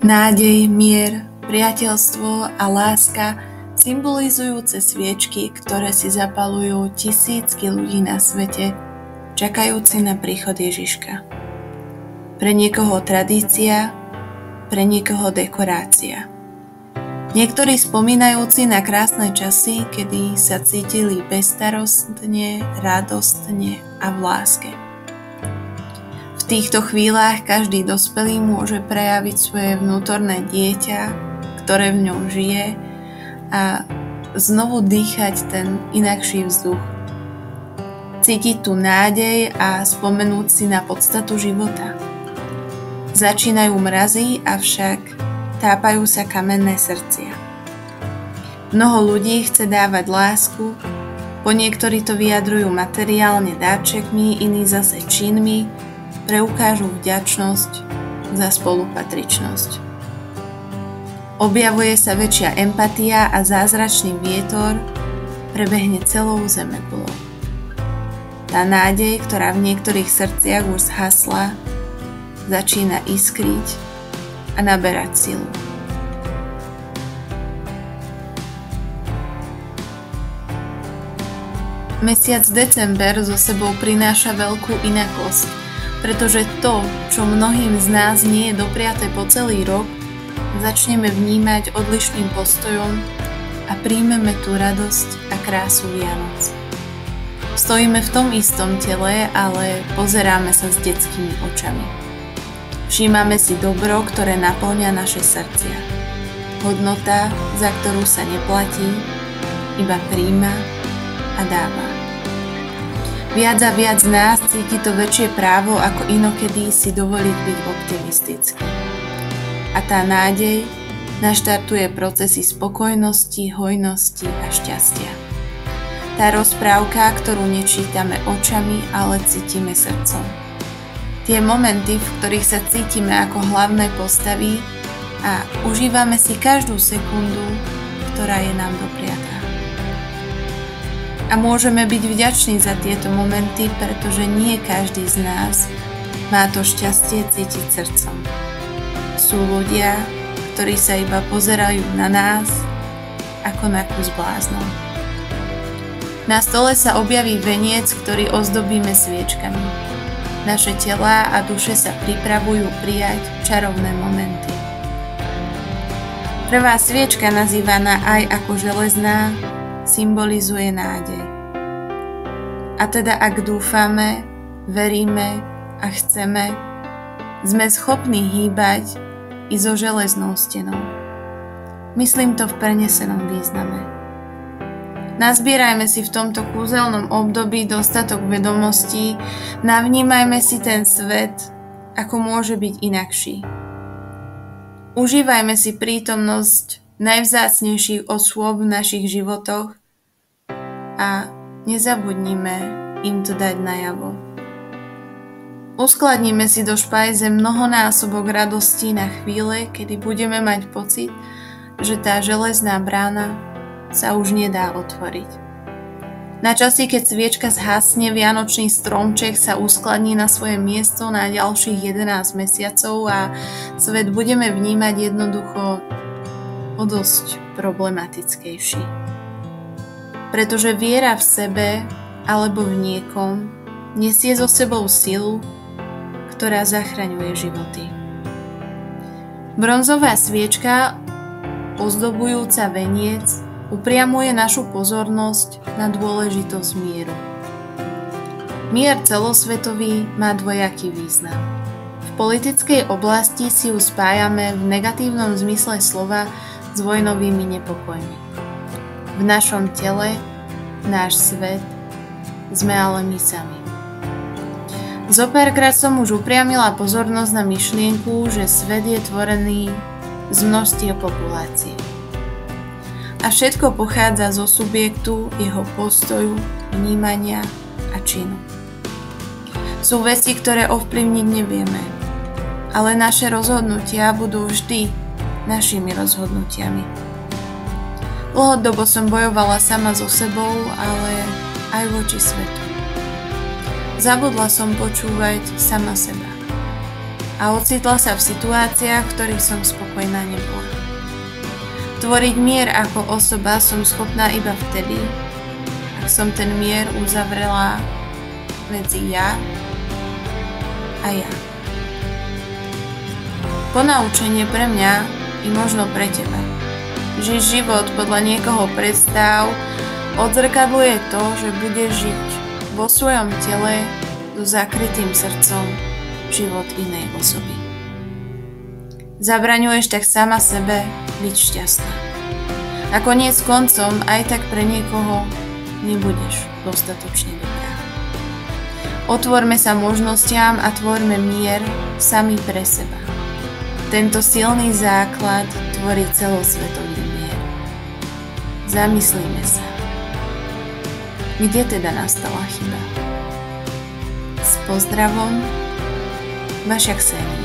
Nádej, mier, priateľstvo a láska symbolizujúce sviečky, ktoré si zapaľujú tisícky ľudí na svete, čakajúci na príchod Ježiška. Pre niekoho tradícia, pre niekoho dekorácia. Niektorí spomínajúci na krásne časy, kedy sa cítili bezstarostne, radostne a v láske. V týchto chvíľach každý dospelý môže prejaviť svoje vnútorné dieťa, ktoré v ňom žije, a znovu dýchať ten inakší vzduch. Cítiť tú nádej a spomenúť si na podstatu života. Začínajú mrazy, avšak tápajú sa kamenné srdcia. Mnoho ľudí chce dávať lásku, po niektorí to vyjadrujú materiálne dáčekmi, iní zase činmi, preukážu vďačnosť za spolupatričnosť. Objavuje sa väčšia empatia a zázračný vietor prebehne celou zemekulou. Tá nádej, ktorá v niektorých srdciach už zhasla, začína iskriť a naberať silu. Mesiac december so sebou prináša veľkú inakosť, pretože to, čo mnohým z nás nie je dopriaté po celý rok, začneme vnímať odlišným postojom a príjmeme tú radosť a krásu Vianoc. Stojíme v tom istom tele, ale pozeráme sa s detskými očami. Všímame si dobro, ktoré napĺňa naše srdcia. Hodnota, za ktorú sa neplatí, iba príjma a dáva. Viac a viac z nás cíti to väčšie právo ako inokedy si dovoliť byť optimistický. A tá nádej naštartuje procesy spokojnosti, hojnosti a šťastia. Tá rozprávka, ktorú nečítame očami, ale cítime srdcom. Tie momenty, v ktorých sa cítime ako hlavné postavy a užívame si každú sekundu, ktorá je nám dopriatá. A môžeme byť vďační za tieto momenty, pretože nie každý z nás má to šťastie cítiť srdcom. Sú ľudia, ktorí sa iba pozerajú na nás ako na kus bláznov. Na stole sa objaví veniec, ktorý ozdobíme sviečkami. Naše telá a duše sa pripravujú prijať čarovné momenty. Prvá sviečka, nazývaná aj ako železná, symbolizuje nádej. A teda ak dúfame, veríme a chceme, sme schopní hýbať i so železnou stenou. Myslím to v prenesenom význame. Nazbierajme si v tomto kúzelnom období dostatok vedomostí, navnímajme si ten svet, ako môže byť inakší. Užívajme si prítomnosť najvzácnejších osôb v našich životoch a nezabudnime im to dať najavo. Uskladníme si do špajze mnohonásobok radostí na chvíle, kedy budeme mať pocit, že tá železná brána sa už nedá otvoriť. Na časy, keď sviečka zhasne, vianočný stromček sa uskladní na svoje miesto na ďalších 11 mesiacov a svet budeme vnímať jednoducho o dosť problematickejší. Pretože viera v sebe alebo v niekom nesie so sebou silu, ktorá zachraňuje životy. Bronzová sviečka, ozdobujúca veniec, upriamuje našu pozornosť na dôležitosť mieru. Mier celosvetový má dvojaký význam. V politickej oblasti si ju spájame v negatívnom zmysle slova s vojnovými nepokojmi. V našom tele, náš svet, sme ale my sami. Zopárkrát som už upriamila pozornosť na myšlienku, že svet je tvorený z množstiev populácií. A všetko pochádza zo subjektu, jeho postoju, vnímania a činu. Sú veci, ktoré ovplyvniť nevieme, ale naše rozhodnutia budú vždy našimi rozhodnutiami. Dlhodobo som bojovala sama so sebou, ale aj voči svetu. Zabudla som počúvať sama seba. a ocitla sa v situáciách, v ktorých som spokojná nebola. Tvoriť mier ako osoba som schopná iba vtedy, ak som ten mier uzavrela medzi ja a ja. Ponaučenie pre mňa i možno pre teba. Žiť život podľa niekoho predstav odzrkadluje to, že budeš žiť vo svojom tele so zakrytým srdcom život inej osoby. Zabraňuješ tak sama sebe byť šťastná. A koniec koncom aj tak pre niekoho nebudeš dostatočne dobrá. Otvorme sa možnostiam a tvorme mier sami pre seba. Tento silný základ tvorí celosvetový mier. Zamyslíme sa. Kde teda nastala chyba? S pozdravom, vaša Ksenia.